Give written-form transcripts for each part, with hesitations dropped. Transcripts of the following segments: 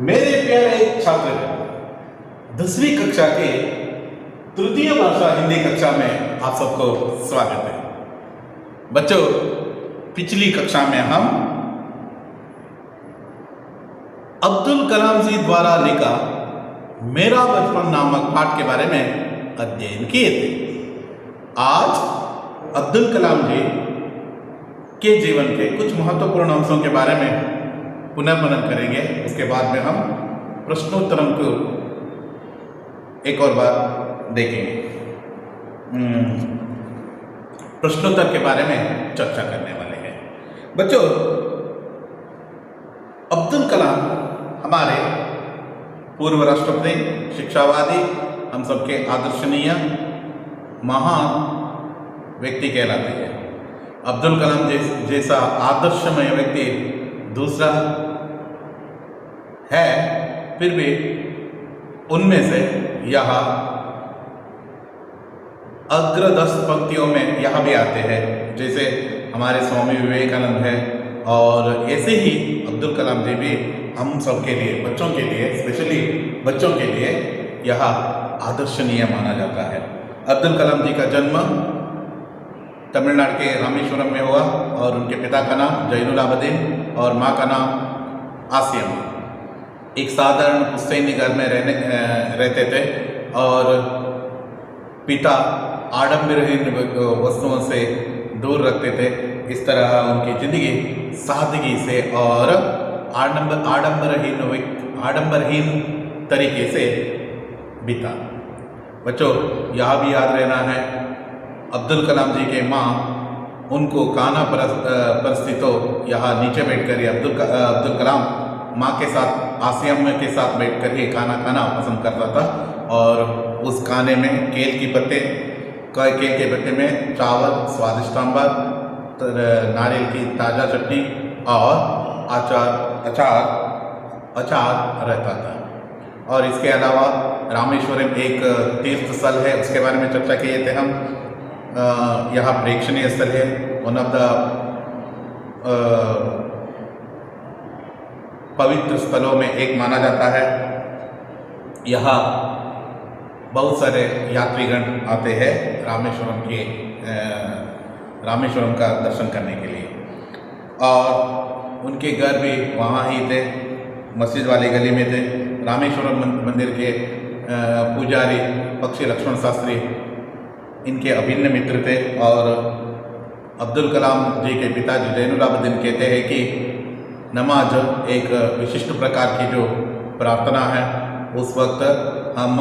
मेरे प्यारे छात्र, 10वीं कक्षा के तृतीय भाषा हिंदी कक्षा में आप सबको स्वागत है। बच्चों, पिछली कक्षा में हम अब्दुल कलाम जी द्वारा लिखा मेरा बचपन नामक पाठ के बारे में अध्ययन किए थे। आज अब्दुल कलाम जी के जीवन के कुछ महत्वपूर्ण अंशों के बारे में पुनर्मनन करेंगे। उसके बाद में हम प्रश्नोत्तरों को एक और बार देखेंगे। प्रश्नोत्तर के बारे में चर्चा करने वाले हैं। बच्चों, अब्दुल कलाम हमारे पूर्व राष्ट्रपति, शिक्षावादी, हम सबके आदर्शनीय महान व्यक्ति कहलाते हैं। अब्दुल कलाम जैसा आदर्शमय व्यक्ति दूसरा है, फिर भी उनमें से यह अग्र 10 पंक्तियों में यह भी आते हैं, जैसे हमारे स्वामी विवेकानंद है। और ऐसे ही अब्दुल कलाम जी भी हम सब के लिए, बच्चों के लिए, स्पेशली बच्चों के लिए यह आदर्शनीय माना जाता है। अब्दुल कलाम जी का जन्म तमिलनाडु के रामेश्वरम में हुआ और उनके पिता का नाम जैनुल आबदीन और माँ का नाम आसियम। एक साधारण पुश्तैनी घर में रहते थे और पिता आडंबरहीन वस्तुओं से दूर रखते थे। इस तरह उनकी जिंदगी सादगी से और आडंबरहीन तरीके से बीता। बच्चों, यह भी याद रहना है, अब्दुल कलाम जी के माँ उनको खाना परिस्थितों यहाँ नीचे बैठकर ही अब्दुल कलाम माँ के साथ, आसियम के साथ बैठकर ही खाना खाना पसंद करता था। और उस खाने में केल के पत्ते में चावल, स्वादिष्ट सांभर, नारियल की ताज़ा चटनी और अचार रहता था। और इसके अलावा रामेश्वरम एक तीर्थ स्थल है, उसके बारे में चर्चा किए थे हम। यहाँ प्रेक्षणीय स्थल है, वन ऑफ द पवित्र स्थलों में एक माना जाता है। यहाँ बहुत सारे यात्रीगण आते हैं रामेश्वरम का दर्शन करने के लिए। और उनके घर भी वहाँ ही थे, मस्जिद वाली गली में थे। रामेश्वरम मंदिर के पुजारी पक्षी लक्ष्मण शास्त्री इनके अभिन्न मित्र थे। और अब्दुल कलाम जी के पिताजी जैनुल आबदीन कहते हैं कि नमाज एक विशिष्ट प्रकार की जो प्रार्थना है, उस वक्त हम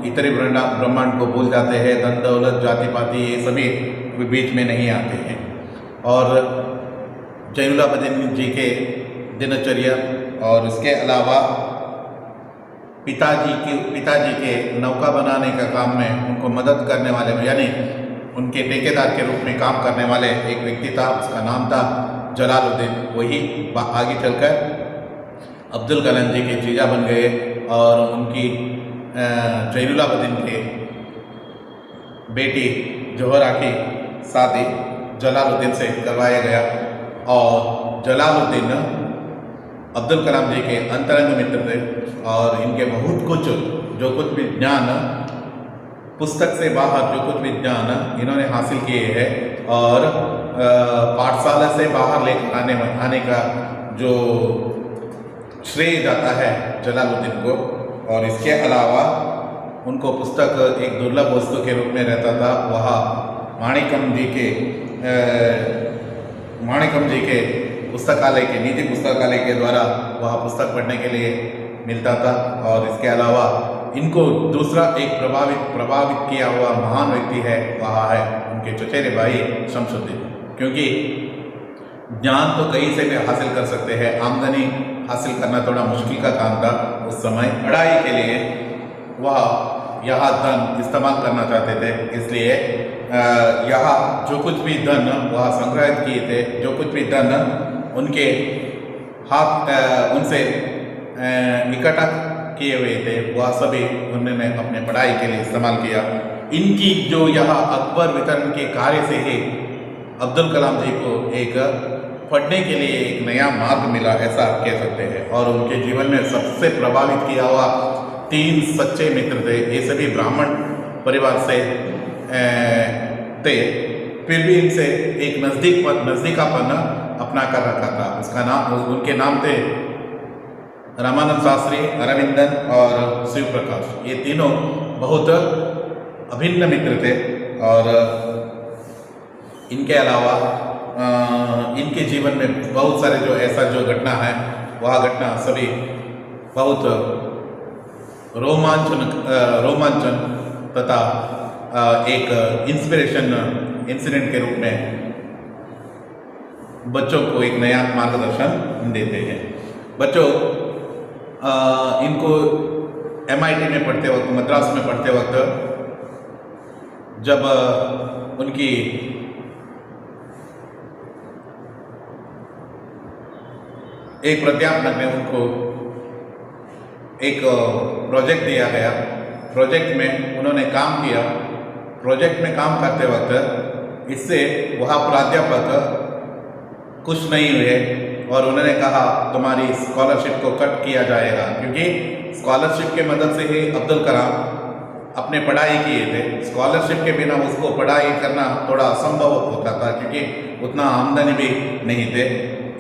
इतने ब्रह्मांड को भूल जाते हैं, धन दौलत, जाति पाति, ये सभी बीच में नहीं आते हैं। और जैनुल आबदीन जी के दिनचर्या और इसके अलावा पिताजी के नौका बनाने का काम में उनको मदद करने वाले, यानी उनके ठेकेदार के रूप में काम करने वाले एक व्यक्ति था, उसका नाम था जलालुद्दीन। वही आगे चलकर अब्दुल कलाम जी के जीजा बन गए और उनकी जैनुल आबदीन के बेटी जोहरा की शादी जलालुद्दीन से करवाया गया। और जलालुद्दीन अब्दुल कलाम जी के अंतरंग मित्र थे और इनके बहुत कुछ, जो कुछ भी ज्ञान पुस्तक से बाहर, जो कुछ भी ज्ञान इन्होंने हासिल किए हैं और पाठशाला से बाहर लेकर आने का जो श्रेय जाता है जलालुद्दीन को। और इसके अलावा उनको पुस्तक एक दुर्लभ वस्तु के रूप में रहता था। वह माणिकम जी के पुस्तकालय के, निजी पुस्तकालय के द्वारा वह पुस्तक पढ़ने के लिए मिलता था। और इसके अलावा इनको दूसरा एक प्रभावित किया हुआ महान व्यक्ति है, वह है उनके चचेरे भाई शमसुद्दीन। क्योंकि ज्ञान तो कहीं से भी हासिल कर सकते हैं, आमदनी हासिल करना थोड़ा मुश्किल का काम था उस समय। पढ़ाई के लिए वह यह धन इस्तेमाल करना चाहते थे, इसलिए यह जो कुछ भी धन वह संग्रहित किए थे, जो कुछ भी धन उनके हाथ उनसे इकट्ठा किए हुए थे, वह सभी उन्होंने अपने पढ़ाई के लिए इस्तेमाल किया। इनकी जो यह अकबर वितरण के कार्य से ही अब्दुल कलाम जी को एक पढ़ने के लिए एक नया मार्ग मिला, ऐसा आप कह सकते हैं। और उनके जीवन में सबसे प्रभावित किया हुआ 3 सच्चे मित्र थे। ये सभी ब्राह्मण परिवार से थे, फिर भी इनसे एक नज़दीकापन अपना कर रखा था। उसका नाम, उनके नाम थे रामानंद शास्त्री, अरविंदन और शिव प्रकाश। ये तीनों बहुत अभिन्न मित्र थे। और इनके अलावा इनके जीवन में बहुत सारे जो ऐसा जो घटना है, वह घटना सभी बहुत रोमांचन तथा एक इंस्पिरेशन इंसिडेंट के रूप में बच्चों को एक नया मार्गदर्शन देते हैं। बच्चों, इनको MIT में पढ़ते वक्त, मद्रास में पढ़ते वक्त, जब उनकी एक प्राध्यापक ने उनको एक प्रोजेक्ट दिया गया। प्रोजेक्ट में उन्होंने काम किया। प्रोजेक्ट में काम करते वक्त इससे वह प्राध्यापक खुश नहीं हुए और उन्होंने कहा तुम्हारी स्कॉलरशिप को कट किया जाएगा, क्योंकि स्कॉलरशिप के मदद से ही अब्दुल कलाम अपने पढ़ाई किए थे। स्कॉलरशिप के बिना उसको पढ़ाई करना थोड़ा असंभव होता था, क्योंकि उतना आमदनी भी नहीं थे।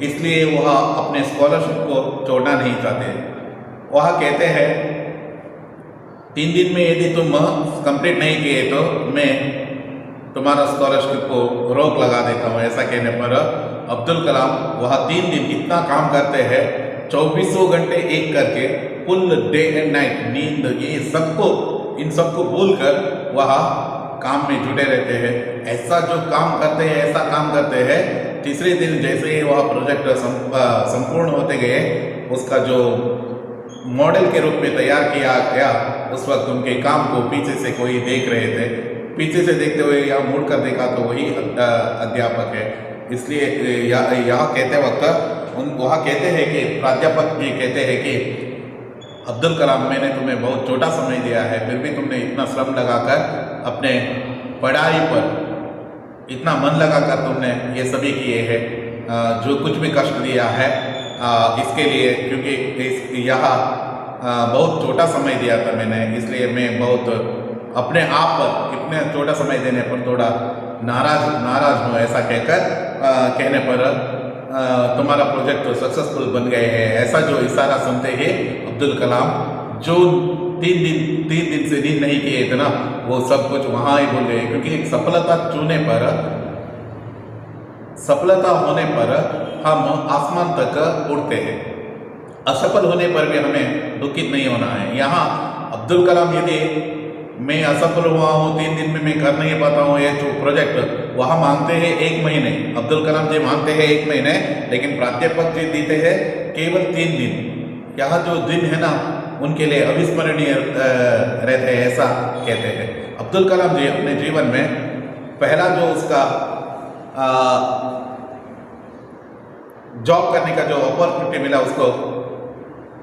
इसलिए वह अपने स्कॉलरशिप को छोड़ना नहीं चाहते। वह कहते हैं 3 दिन में यदि तुम कंप्लीट नहीं किए तो मैं तुम्हारा स्कॉलरशिप को रोक लगा देता हूँ। ऐसा कहने पर अब्दुल कलाम वह 3 दिन इतना काम करते हैं, 24 घंटे एक करके, फुल डे एंड नाइट, नींद, ये सबको, इन सबको भूलकर वह काम में जुटे रहते हैं। ऐसा जो काम करते हैं, ऐसा काम करते हैं, तीसरे दिन जैसे ही वह प्रोजेक्ट संपूर्ण होते गए, उसका जो मॉडल के रूप में तैयार किया गया, उस वक्त उनके काम को पीछे से कोई देख रहे थे। पीछे से देखते हुए या मुड़कर देखा तो वही अध्यापक है। इसलिए यहाँ कहते वक्त वहाँ कहते हैं कि प्राध्यापक जी कहते हैं कि अब्दुल कलाम, मैंने तुम्हें बहुत छोटा समय दिया है, फिर भी तुमने इतना श्रम लगाकर अपने पढ़ाई पर इतना मन लगाकर तुमने ये सभी किए हैं, जो कुछ भी कष्ट दिया है इसके लिए, क्योंकि यहाँ बहुत छोटा समय दिया था मैंने, इसलिए मैं बहुत अपने आप पर इतने छोटा समय देने पर थोड़ा नाराज हूँ। ऐसा कहने पर तुम्हारा प्रोजेक्ट तो सक्सेसफुल बन गए हैं। ऐसा जो इशारा सुनते ही अब्दुल कलाम, जो 3 दिन से नींद नहीं किए थे ना, वो सब कुछ वहाँ ही भूल गए, क्योंकि एक सफलता होने पर हम आसमान तक उड़ते हैं, असफल होने पर भी हमें दुखित नहीं होना है। यहाँ अब्दुल कलाम, यदि मैं असफल हुआ हूँ, 3 दिन में मैं कर नहीं पाता हूँ ये जो प्रोजेक्ट, वहाँ मांगते हैं 1 महीने, अब्दुल कलाम जी मांगते हैं 1 महीने, लेकिन प्राध्यापक जी देते हैं केवल 3 दिन। यहाँ जो दिन है ना, उनके लिए अविस्मरणीय रहते हैं, ऐसा कहते हैं। अब्दुल कलाम जी अपने जीवन में पहला जो उसका जॉब करने का जो अपॉर्चुनिटी मिला उसको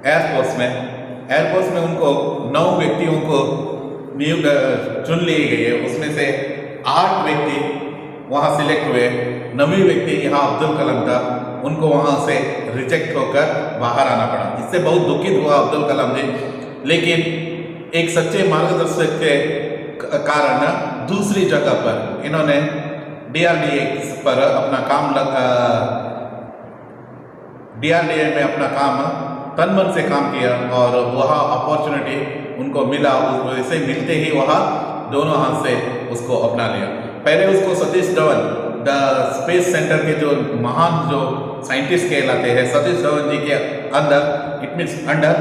एयरफोर्स में उनको 9 व्यक्तियों को चुन लिए गए। उसमें से 8 व्यक्ति वहाँ सिलेक्ट हुए, 9वीं व्यक्ति यहाँ अब्दुल कलाम था, उनको वहाँ से रिजेक्ट होकर बाहर आना पड़ा। इससे बहुत दुखित हुआ अब्दुल कलाम जी, लेकिन एक सच्चे मार्गदर्शक के कारण दूसरी जगह पर इन्होंने DRDA पर अपना काम DRDA में अपना काम तन मन से काम किया और वह अपॉर्चुनिटी उनको मिला। वैसे मिलते ही वह दोनों हाथ से उसको अपना लिया। पहले उसको Satish Dhawan, the space centre के जो महान जो साइंटिस्ट कहलाते हैं, सतीश धवन जी के अंडर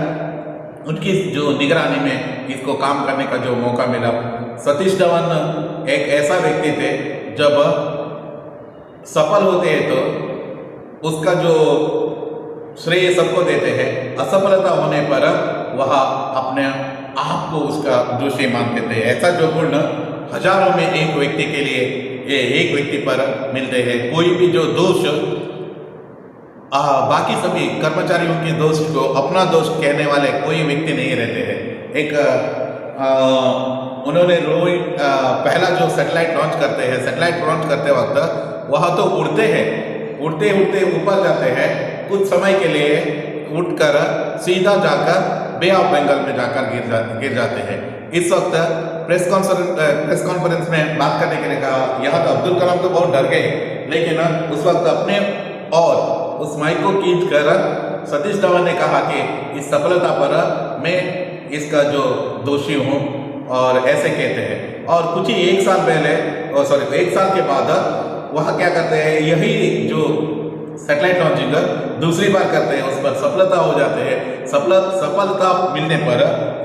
उनकी जो निगरानी में इसको काम करने का जो मौका मिला। सतीश धवन एक ऐसा व्यक्ति थे, जब सफल होते हैं तो उसका जो श्रेय सबको देते हैं, असफलता होने पर वह अपने आप को उसका दोषी मानते थे। ऐसा जो गुण हजारों में एक व्यक्ति के लिए, ये एक व्यक्ति पर मिलते हैं। कोई भी जो दोष बाकी सभी कर्मचारियों के दोष को अपना दोष कहने वाले कोई व्यक्ति नहीं रहते हैं। एक उन्होंने पहला जो सैटेलाइट लॉन्च करते हैं, सैटेलाइट लॉन्च करते वक्त वह तो उड़ते हैं, उड़ते उड़ते ऊपर जाते हैं, कुछ समय के लिए उठकर सीधा जाकर बे ऑफ बंगाल में जाकर गिर जाते हैं। इस वक्त प्रेस कॉन्फ्रेंस में बात करने के लिए कहा, यहाँ तो अब्दुल कलाम तो बहुत डर गए, लेकिन उस वक्त अपने और उस माइक को खींच कर सतीश धवन ने कहा कि इस सफलता पर मैं इसका जो दोषी हूँ, और ऐसे कहते हैं। और कुछ ही एक साल के बाद वह क्या करते हैं, यही जो सैटेलाइट लॉन्चिंग दूसरी बार करते हैं, उस पर सफलता हो जाते हैं। सफलता मिलने पर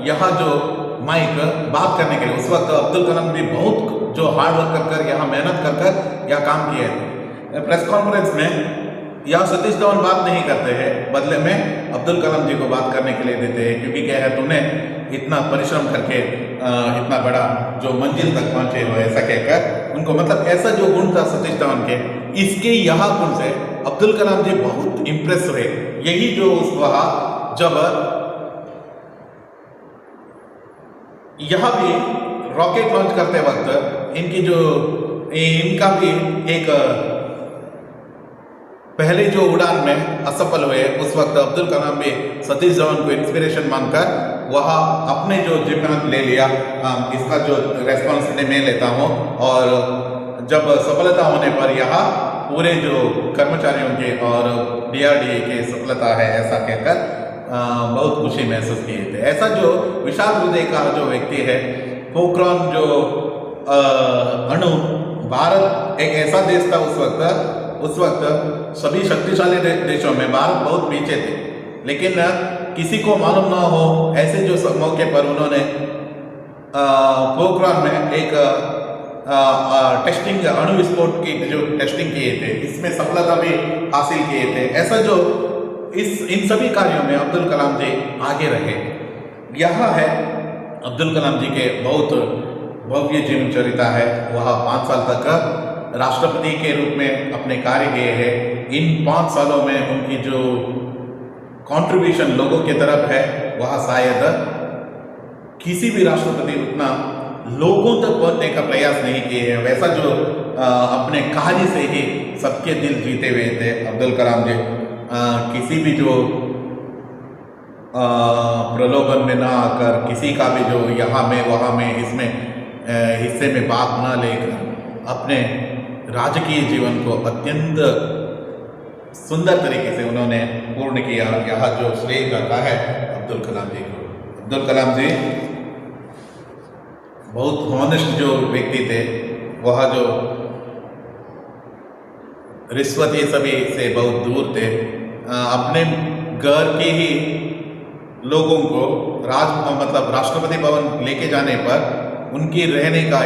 यहाँ जो माइक बात करने के लिए, उस वक्त अब्दुल कलाम भी बहुत जो हार्ड वर्क कर यहाँ मेहनत कर यह काम किए थे। प्रेस कॉन्फ्रेंस में यहाँ सतीश धवन बात नहीं करते हैं, बदले में अब्दुल कलाम जी को बात करने के लिए देते हैं, क्योंकि क्या है, तुमने इतना परिश्रम करके इतना बड़ा जो मंजिल तक पहुंचे हो, ऐसा कहकर उनको, मतलब ऐसा जो गुण था सतीश धवन के, इसके यहाँ गुण से अब्दुल कलाम जी बहुत इम्प्रेस हुए। यही जो वह जब यहाँ भी रॉकेट लॉन्च करते वक्त इनका भी एक पहले जो उड़ान में असफल हुए, उस वक्त अब्दुल कलाम भी सतीश धवन को इंस्पिरेशन मानकर वह अपने जो जिम्मेदारी ले लिया, इसका जो रेस्पॉन्सिबिलिटी मैं लेता हूँ। और जब सफलता होने पर यहाँ पूरे जो कर्मचारियों के और DRDA के सफलता है, ऐसा कहकर बहुत खुशी महसूस किए थे। ऐसा जो विशाल हृदय का जो व्यक्ति है, पोखरान जो अणु, भारत एक ऐसा देश था उस वक्त सभी शक्तिशाली देशों में भारत बहुत पीछे थे, लेकिन किसी को मालूम ना हो, ऐसे जो मौके पर उन्होंने पोखरान में एक टेस्टिंग, अणु विस्फोट की जो टेस्टिंग किए थे, इसमें सफलता भी हासिल किए थे। ऐसा जो इन सभी कार्यों में अब्दुल कलाम जी आगे रहे। यह है अब्दुल कलाम जी के बहुत भव्य जीवन चरिता है। वह 5 साल तक राष्ट्रपति के रूप में अपने कार्य किए हैं। इन 5 सालों में उनकी जो कंट्रीब्यूशन लोगों की तरफ है, वह शायद किसी भी राष्ट्रपति उतना लोगों तक पहुंचने का प्रयास नहीं किए हैं। वैसा जो अपने कार्य से ही सबके दिल जीते हुए थे अब्दुल कलाम जी। किसी भी जो प्रलोभन में ना आकर, किसी का भी जो यहाँ में वहाँ में इसमें हिस्से में भाग ना लेकर अपने राजकीय जीवन को अत्यंत सुंदर तरीके से उन्होंने पूर्ण किया। यहाँ जो श्रेय जाता है अब्दुल कलाम जी को। अब्दुल कलाम जी बहुत हॉनेस्ट जो व्यक्ति थे, वह जो रिश्वत ये सभी से बहुत दूर थे। अपने घर के ही लोगों को मतलब राष्ट्रपति भवन लेके जाने पर उनकी रहने का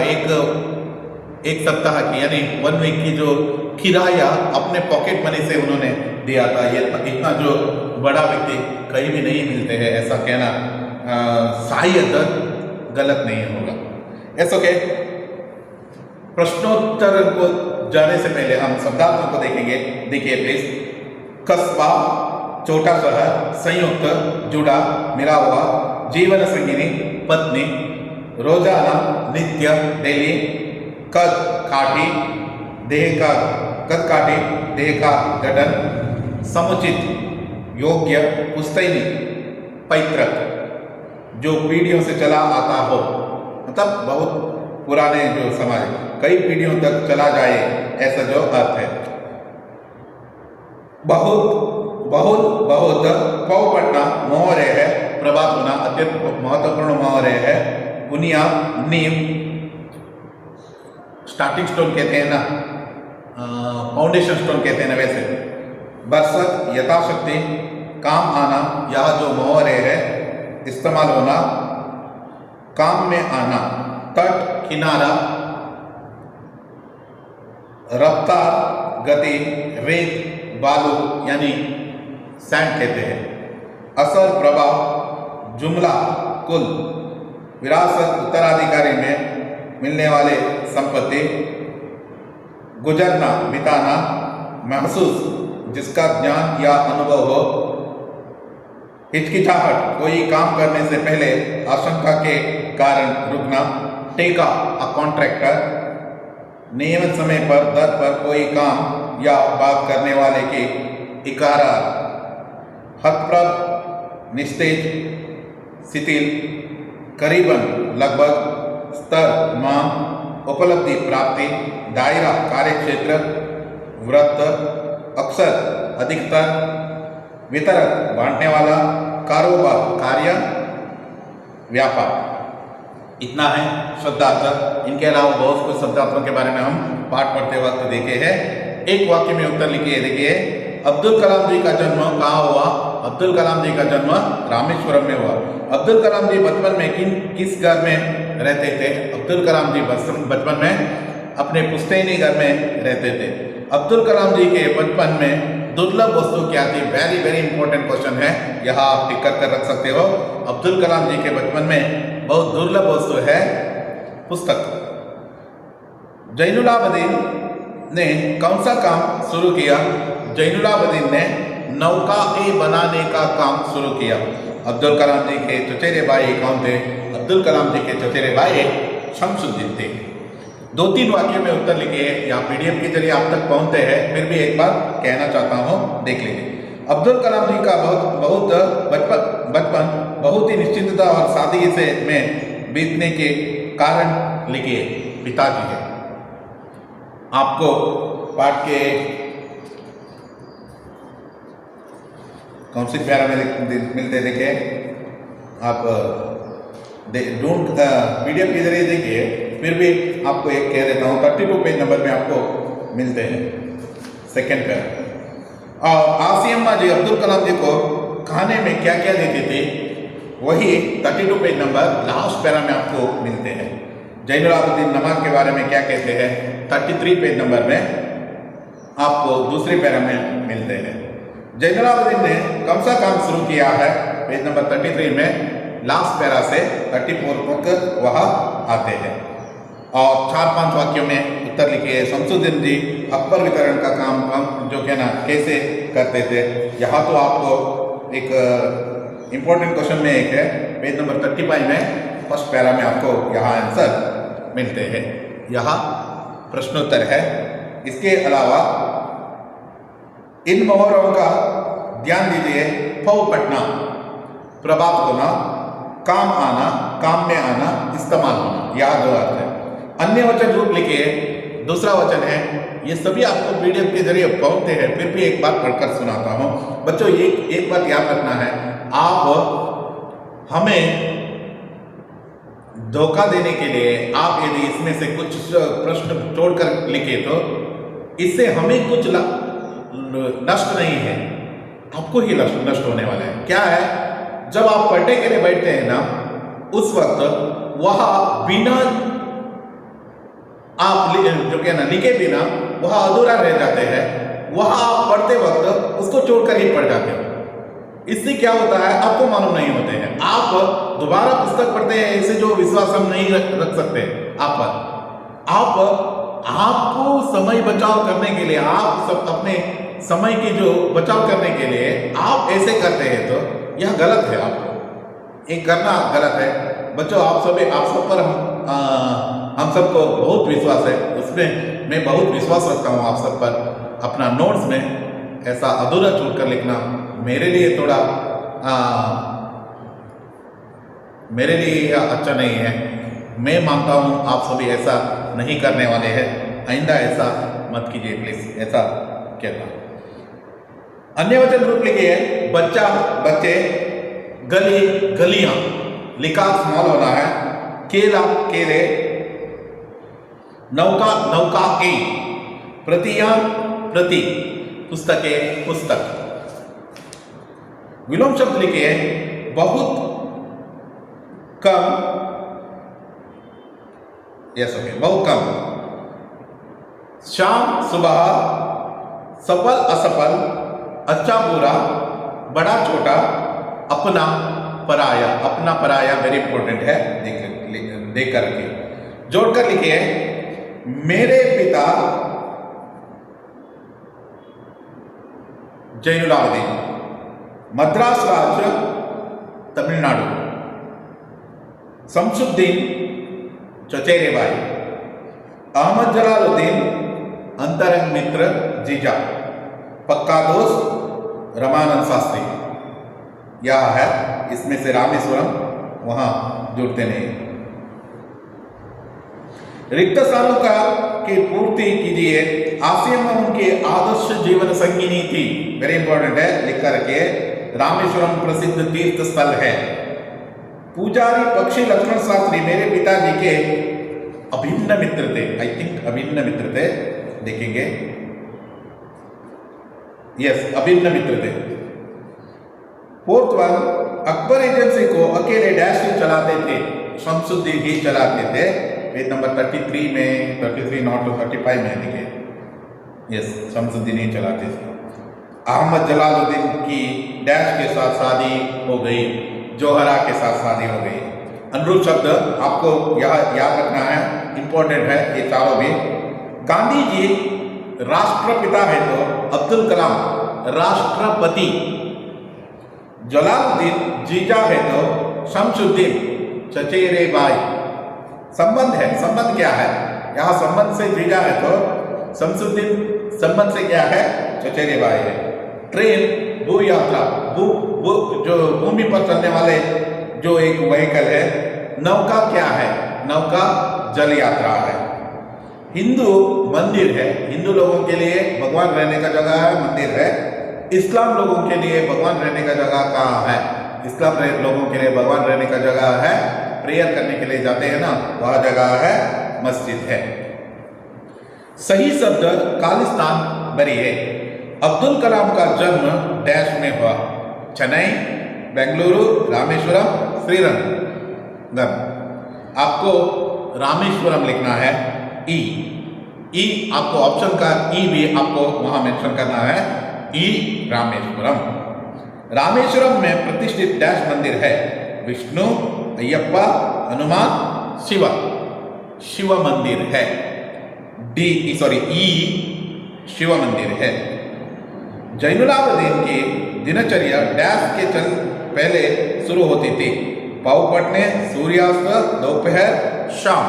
एक सप्ताह की, यानी 1 वीक की जो किराया अपने पॉकेट मनी से उन्होंने दिया था। ये इतना जो बड़ा व्यक्ति कहीं भी नहीं मिलते हैं, ऐसा कहना शायद गलत नहीं होगा। ऐसा के प्रश्नोत्तर को जाने से पहले हम शब्दार्थों को देखेंगे। देखिए प्लीज। कस्बा, छोटा शहर, संयुक्त, जुड़ा, मिला हुआ, जीवन संगिनी, पत्नी, रोजाना, नित्य, डेली, कद काठी, देह का गठन, समुचित, योग्य, पुस्तैनी, पैतृक, जो पीढ़ियों से चला आता हो, मतलब बहुत पुराने जो समाज कई पीढ़ियों तक चला जाए, ऐसा जो अर्थ है। बहुत पौपटना मोहरे है, प्रभात होना अत्यंत महत्वपूर्ण मोहरे है। बुनिया, नींव, स्टार्टिंग स्टोन कहते हैं ना, फाउंडेशन स्टोन कहते हैं ना, वैसे। बरसत, यथाशक्ति, काम आना, यह जो मोहरे है, इस्तेमाल होना, काम में आना। तट, किनारा, रफ्तार, गति, रेत, बालू यानी सैंड कहते हैं। असर, प्रभाव, जुमला, कुल, विरासत, उत्तराधिकारी में मिलने वाले संपत्ति, गुजरना, बिताना, महसूस, जिसका ज्ञान या अनुभव हो। हिचकिचाहट, कोई काम करने से पहले आशंका के कारण रुकना। टेका, अ कॉन्ट्रैक्टर, नियमित समय पर दर पर कोई काम या बात करने वाले के इकारार हतप्रभ, निस्तेज, शिथिल, करीबन, लगभग, स्तर, मान, उपलब्धि, प्राप्ति, दायरा, कार्यक्षेत्र, वृत्त, अक्सर, अधिकतर, वितरक, बांटने वाला, कारोबार, कार्य, व्यापार। इतना है शब्दार्थ। इनके अलावा बहुत कुछ शब्दार्थों के बारे में हम पाठ पढ़ते वक्त देखे हैं। एक वाक्य में उत्तर लिखिए। देखिए, अब्दुल कलाम जी का जन्म कहाँ हुआ? अब्दुल कलाम जी का जन्म रामेश्वरम में हुआ। अब्दुल कलाम जी बचपन में किस घर में रहते थे? अब्दुल कलाम जी बचपन में अपने पुश्तैनी घर में रहते थे। अब्दुल कलाम जी के बचपन में दुर्लभ वस्तु क्या थी? वेरी वेरी इंपॉर्टेंट क्वेश्चन है, यहाँ आप टिक कर रख सकते हो। अब्दुल कलाम जी के बचपन में बहुत दुर्लभ वस्तु है पुस्तक। जैनुलाब्दीन ने कौन सा काम शुरू किया? जैनुलाब्दीन ने नौकाएं बनाने का काम शुरू किया। अब्दुल कलाम जी के चचेरे भाई कौन थे? अब्दुल कलाम जी के चचेरे भाई शमसुद्दीन थे। 2-3 वाक्यों में उत्तर लिखिए या पीडीएफ के जरिए आप तक पहुंचते हैं। फिर भी एक बार कहना चाहता हूं, देख लीजिए। अब्दुल कलाम जी का बचपन बहुत ही निश्चिंतता और सादगी से में बीतने के कारण लिखिए। पिताजी है। आपको पाठ के कौन सी प्यारा में मिलते देखिए, आप ढूंढ पीडीएफ के जरिए देखिए। फिर भी आपको एक कह देता हूँ, 32 पेज नंबर में आपको मिलते हैं, सेकेंड पैरा। और आसियम्मा जी अब्दुल कलाम जी को खाने में क्या क्या देती थी? वही 32 पेज नंबर लास्ट पैरा में आपको मिलते हैं। जैनुलाब्दीन नमाज के बारे में क्या कहते हैं? 33 पेज नंबर में आपको दूसरे पैरा में मिलते हैं। जैनुलाब्दीन ने कौन सा काम शुरू किया है? पेज नंबर 33 में लास्ट पैरा से 34 तक वहाँ आते हैं। और 4-5 वाक्यों में उत्तर लिखिए। शमसुद्दीन जी अकबर वितरण का काम जो क्या ना कैसे करते थे? यहाँ तो आपको एक इम्पोर्टेंट क्वेश्चन में एक है, पेज नंबर 35 में फर्स्ट पैरा में आपको यहाँ आंसर मिलते हैं। यहाँ प्रश्नोत्तर है। इसके अलावा इन मोहरों का ध्यान दीजिए। फौ पटना, प्रभात होना, काम आना, काम में आना, इस्तेमाल होना, याद हो आता है। अन्य वचन रूप लिखिए। दूसरा वचन है, ये सभी आपको पीडीएफ के जरिए पहुंचते हैं। फिर भी एक बार पढ़कर सुनाता हूं बच्चों। एक बात याद रखना है, आप हमें धोखा देने के लिए आप यदि इसमें से कुछ प्रश्न छोड़कर लिखे तो इससे हमें कुछ नष्ट नहीं है, आपको ही नष्ट होने वाला है। क्या है? जब आप पढ़ने के लिए बैठते हैं ना, उस वक्त वह बिना आप जो क्या ना लिखे बिना वह अधूरा रह जाते हैं। वह आप पढ़ते वक्त उसको छोड़कर ही पढ़ जाते हो। इससे क्या होता है आपको मालूम नहीं होते हैं। आप दोबारा पुस्तक पढ़ते हैं, ऐसे जो विश्वास हम नहीं रख सकते आप पर। आपको समय बचाव करने के लिए, आप सब अपने समय की जो बचाव करने के लिए आप ऐसे करते हैं तो यह गलत है। आपको ये करना गलत है बच्चों। आप सब पर हम सबको बहुत विश्वास है, उसमें मैं बहुत विश्वास रखता हूँ आप सब पर। अपना नोट्स में ऐसा अधूरा छूट कर लिखना मेरे लिए थोड़ा मेरे लिए अच्छा नहीं है। मैं मानता हूँ आप सभी ऐसा नहीं करने वाले हैं। आइंदा ऐसा मत कीजिए प्लीज, ऐसा कहता हूँ। अन्य वचन रूप लिखिए। बच्चा, बच्चे, गली, गलियां, लिखा स्मॉल होना है। केला, केले, नौका, नौका के, प्रतियां, प्रति, पुस्तकें, पुस्तक। विलोम शब्द लिखिए। बहुत कम, यस ओके, बहुत कम। शाम, सुबह, सफल, असफल, अच्छा, बुरा, बड़ा, छोटा, अपना, पराया। अपना, पराया वेरी इंपॉर्टेंट है, देख कर रखिए। जोड़कर लिखिए। मेरे पिता जैनुलाब्दीन, मद्रास राज्य, तमिलनाडु। शमसुद्दीन चचेरे भाई। अहमद जलालुद्दीन अंतरंग मित्र जीजा, पक्का दोस्त रमानंद शास्त्री। यह है, इसमें से रामेश्वरम वहां जुड़ते नहीं। रिक्त स्थानों का की पूर्ति कीजिए। आसियम में उनकी आदर्श जीवन संगिनी थी। वेरी इंपॉर्टेंट है, लिख कर रखिए। रामेश्वरम प्रसिद्ध तीर्थ स्थल है। पूजारी पक्षी लक्ष्मण शास्त्री मेरे पिताजी के अभिन्न मित्र थे। आई थिंक अभिन्न मित्र थे, देखेंगे। यस, अभिन्न मित्र थे। फोर्थ वन, अकबर एजेंसी को अकेले डैश ही चलाते थे, शमसुद्दीन ही चलाते थे। पेज नंबर 33 में, 33 नॉट 35 में लिखे। यस, शमसुद्दीन ही चलाते थे। अहमद जलालुद्दीन की डैश के साथ शादी हो गई, जोहरा के साथ शादी हो गई। अनुरूप शब्द आपको याद रखना है, इंपॉर्टेंट है ये चारों भी। गांधी जी राष्ट्रपिता है तो अब्दुल कलाम राष्ट्रपति, जलालुद्दीन जीजा है तो शमसुद्दीन चचेरे भाई। संबंध है, संबंध क्या है? यहाँ संबंध से जीजा है तो शमसुद्दीन संबंध से क्या है? चचेरे भाई है। ट्रेन भू यात्रा, जो भूमि पर चलने वाले जो एक व्हीकल है। नौका क्या है? नौका जल यात्रा है। हिंदू मंदिर है, हिंदू लोगों के लिए भगवान रहने का जगह है, मंदिर है। इस्लाम लोगों के लिए भगवान रहने का जगह कहाँ है? इस्लाम लोगों के लिए भगवान रहने का जगह है, प्रेयर करने के लिए जाते हैं ना, वह जगह है मस्जिद है। सही शब्द खालिस्तान बरी है। अब्दुल कलाम का जन्म डैश में हुआ, चेन्नई, बेंगलुरु, रामेश्वरम, श्रीरंगम। आपको रामेश्वरम लिखना है, ई आपको ऑप्शन का ई भी आपको वहां मेंशन करना है, ई रामेश्वरम। रामेश्वरम में प्रतिष्ठित डैश मंदिर है, विष्णु, अयप्पा, हनुमान, शिव मंदिर है। ई शिव मंदिर है। जैनुलाब्दीन की दिनचर्या डैश के चल पहले शुरू होती थी। पाव पटने, सूर्यास्त, दोपहर, शाम।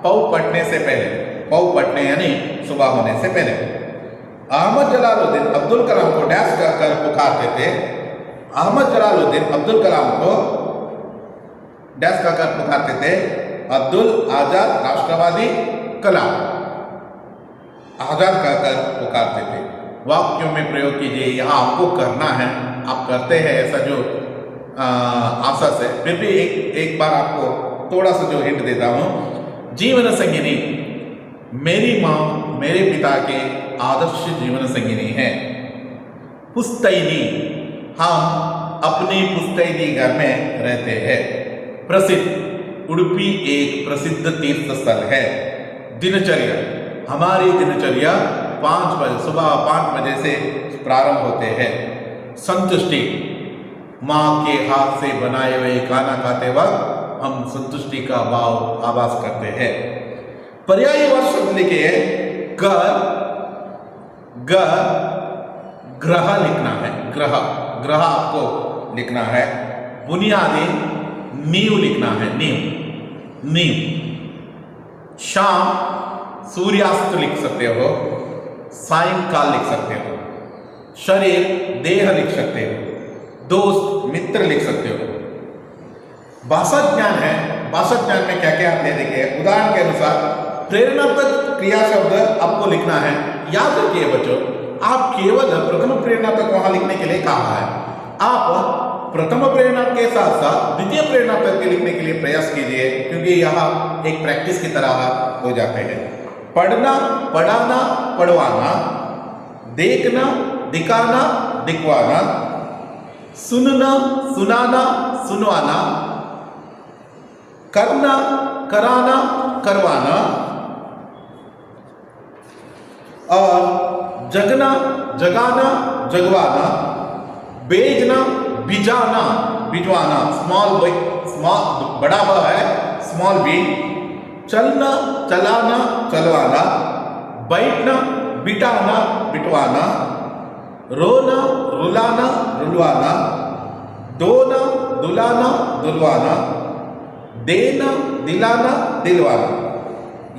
पाव पटने से पहले, पाव पटने यानी सुबह होने से पहले। अहमद जलालुद्दीन अब्दुल कलाम को डैश कर पुकारते थे। अहमद जलालुद्दीन अब्दुल कलाम को डैश कर पुकारते थे। अब्दुल आजाद राष्ट्रवादी कलाम, आजाद कहकर पुकारते थे। वाक्यों में प्रयोग कीजिए। यहाँ आपको करना है, आप करते हैं ऐसा जो आशा से। फिर भी एक बार आपको थोड़ा सा जो हिंट देता हूँ। जीवन संगिनी, मेरी माँ मेरे पिता के आदर्श जीवन संगिनी है। पुस्तैनी, हम अपनी पुस्तैनी घर में रहते हैं। प्रसिद्ध, उडुपी एक प्रसिद्ध तीर्थ स्थल है। दिनचर्या, हमारी दिनचर्या 5 बजे, सुबह 5 बजे से प्रारंभ होते हैं। संतुष्टि, माँ के हाथ से बनाए हुए खाना खाते वक्त हम संतुष्टि का भाव आभास करते हैं। पर्यायी शब्द लिखिए, ग्रह लिखना है। ग्रह आपको लिखना है। बुनियादी, नींव लिखना है, नींव। शाम, सूर्यास्त लिख सकते हो, सायंकाल लिख सकते हो। शरीर, देह लिख सकते हो। दोस्त, मित्र लिख सकते हो। भाषा ज्ञान है। भाषा ज्ञान में क्या क्या आते हैं देखिए। उदाहरण के अनुसार प्रेरणात्मक क्रिया शब्द आपको लिखना है। याद रखिए बच्चों, आप केवल प्रथम प्रेरणात्मक वहां लिखने के लिए कहा है। आप प्रथम प्रेरणात्मक के साथ साथ द्वितीय प्रेरणात्मक के लिखने के लिए प्रयास कीजिए, क्योंकि यहाँ एक प्रैक्टिस की तरह हो जाते हैं। पढ़ना, पढ़ाना, पढ़वाना। देखना, दिखाना, दिखवाना। सुनना, सुनाना, सुनवाना। करना, कराना, करवाना। और जगना, जगाना, जगवाना। बेचना, भिजाना, भिजवाना। स्मॉल बड़ा ब है, स्मॉल बी। चलना, चलाना, चलवाना। बैठना, बिठाना, बिठवाना। रोना, रुलाना, रुलवाना। दोना, दुलाना, दुलवाना। देना, दिलाना, दिलवाना।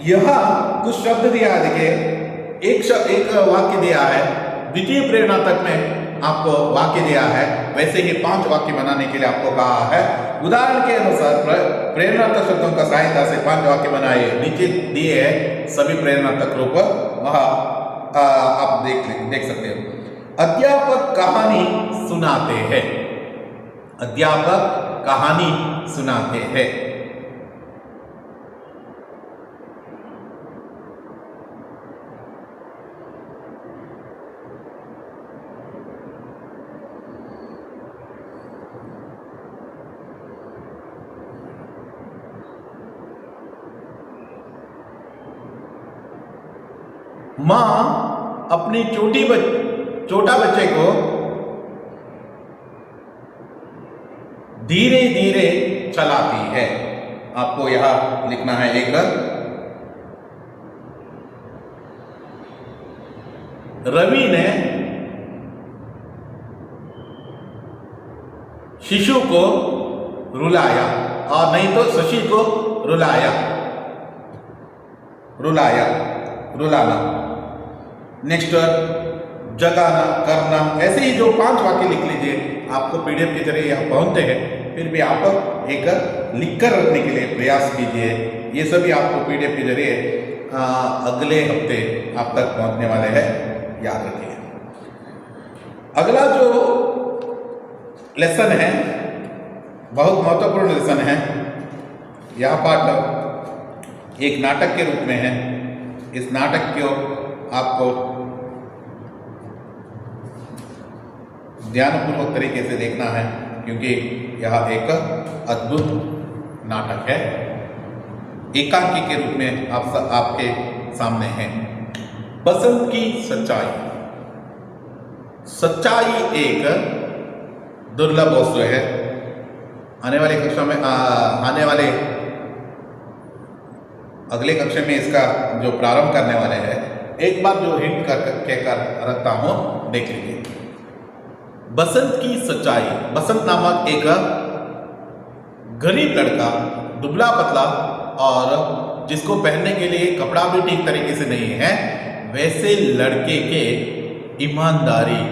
यह कुछ शब्द दिया देखिए। एक वाक्य दिया है, द्वितीय प्रेरणा तक में आपको वाक्य दिया है, वैसे ही 5 वाक्य बनाने के लिए आपको कहा है। उदाहरण के अनुसार प्रेरणात्मक शब्दों का सहायता से 5 वाक्य बनाए, नीचे दिए हैं सभी प्रेरणात्मक रूप, वहां आप देख सकते हो। अध्यापक कहानी सुनाते हैं, अध्यापक कहानी सुनाते हैं। मां अपनी छोटा बच्चे को धीरे धीरे चलाती है। आपको यहां लिखना है एक, रवि ने शिशु को रुलाया, और नहीं तो शशि को रुलाया, रुलाना। नेक्स्ट जगाना, करना, ऐसे ही जो 5 वाक्य लिख लीजिए। आपको पीडीएफ के जरिए यहाँ पहुंचते हैं, फिर भी आप एक लिखकर रखने के लिए प्रयास कीजिए। ये सभी आपको पीडीएफ के जरिए अगले हफ्ते आप तक पहुंचने वाले हैं, याद रखिए। अगला जो लेसन है बहुत महत्वपूर्ण लेसन है। यह पाठ एक नाटक के रूप में है। इस नाटक को आपको ध्यानपूर्वक तरीके से देखना है, क्योंकि यह एक अद्भुत नाटक है। एकांकी के रूप में आपके सामने है। बसंत की सच्चाई। सच्चाई एक दुर्लभ वस्तु है। आने वाली कक्षा में आने वाले अगले कक्षा में इसका जो प्रारंभ करने वाले हैं, एक बात जो हिंट कहकर रखता हूं, देख लीजिए। बसंत की सच्चाई। बसंत नामक एक गरीब लड़का, दुबला पतला, और जिसको पहनने के लिए कपड़ा भी ठीक तरीके से नहीं है, वैसे लड़के के ईमानदारी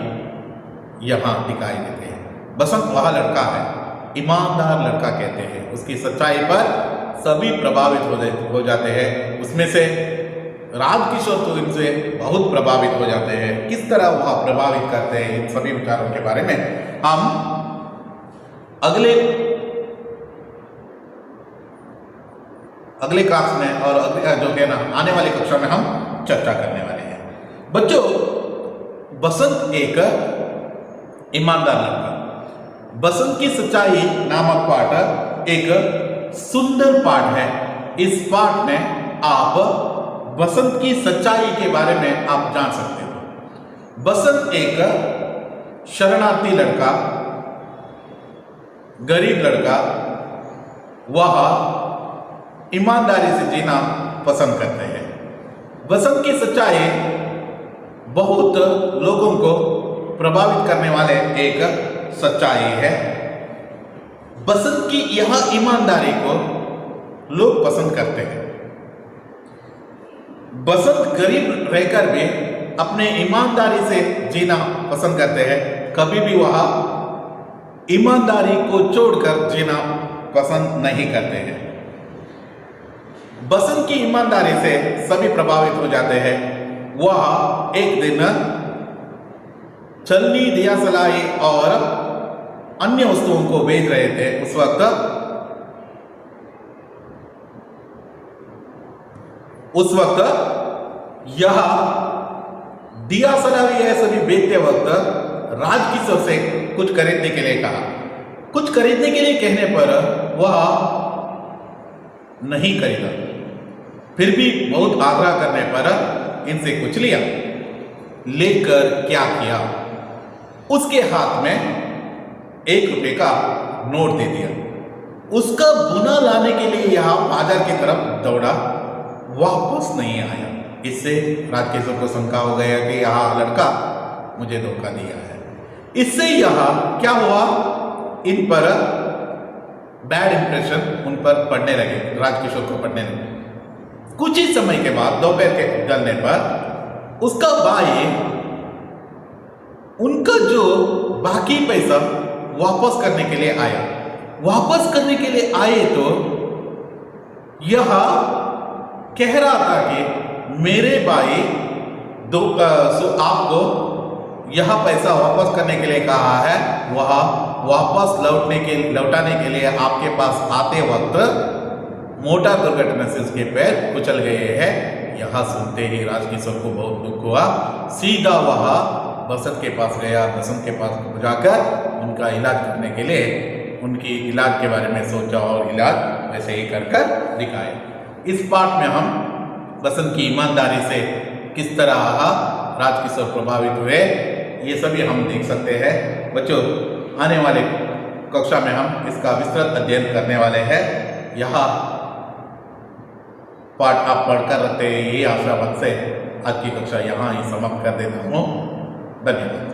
यहां दिखाई देते हैं। बसंत वह लड़का है, ईमानदार लड़का कहते हैं। उसकी सच्चाई पर सभी प्रभावित हो जाते हैं। उसमें से राजकिशोर तो इनसे बहुत प्रभावित हो जाते हैं। किस तरह वह प्रभावित करते हैं, इन सभी विचारों के बारे में हम अगले क्लास में और जो है ना आने वाली कक्षा में हम चर्चा करने वाले हैं। बच्चों, बसंत एक ईमानदार लड़का। बसंत की सच्चाई नामक पाठ एक सुंदर पाठ है। इस पाठ में आप बसंत की सच्चाई के बारे में आप जान सकते हो। बसंत एक शरणार्थी लड़का, गरीब लड़का, वह ईमानदारी से जीना पसंद करते हैं। बसंत की सच्चाई बहुत लोगों को प्रभावित करने वाले एक सच्चाई है। बसंत की यह ईमानदारी को लोग पसंद करते हैं। बसंत गरीब रहकर भी अपने ईमानदारी से जीना पसंद करते हैं। कभी भी वह ईमानदारी को छोड़कर जीना पसंद नहीं करते हैं। बसंत की ईमानदारी से सभी प्रभावित हो जाते हैं। वह एक दिन छलनी, दिया सलाई और अन्य वस्तुओं को बेच रहे थे। उस वक्त यह दिया सलाई यह सभी बेचते वक्त राजकिशोर से कुछ खरीदने के लिए कहा। कुछ खरीदने के लिए कहने पर वह नहीं खरीदा। फिर भी बहुत आग्रह करने पर इनसे कुछ लिया। लेकर क्या किया, उसके हाथ में 1 रुपये का नोट दे दिया। उसका बुना लाने के लिए यह बाजार की तरफ दौड़ा, वापस नहीं आया। इससे राजकिशोर को शंका हो गया कि यह लड़का मुझे धोखा दिया है। इससे यह क्या हुआ, इन पर बैड इंप्रेशन उन पर पड़ने लगे, राजकिशोर को पड़ने लगे। कुछ ही समय के बाद दोपहर के ढलने पर उसका भाई उनका जो बाकी पैसा वापस करने के लिए आया। वापस करने के लिए आए तो यह कह रहा था कि मेरे भाई आपको यह पैसा वापस करने के लिए कहा है, वह वापस लौटाने के लिए आपके पास आते वक्त मोटर दुर्घटना से उसके पैर कुचल गए हैं। यह सुनते ही राजकिशोर को बहुत दुख हुआ। सीधा वह बसंत के पास गया। बसंत के पास जाकर उनका इलाज करने के लिए उनकी इलाज के बारे में सोचा और इलाज वैसे ही कर दिखाए। इस पार्ट में हम बसंत की ईमानदारी से किस तरह राजकिशोर प्रभावित हुए, ये सभी हम देख सकते हैं। बच्चों, आने वाले कक्षा में हम इसका विस्तृत अध्ययन करने वाले हैं। यह पाठ आप पढ़कर रखते हैं, ये आशावाद से आज की कक्षा यहाँ ही समाप्त कर देता हूँ। धन्यवाद।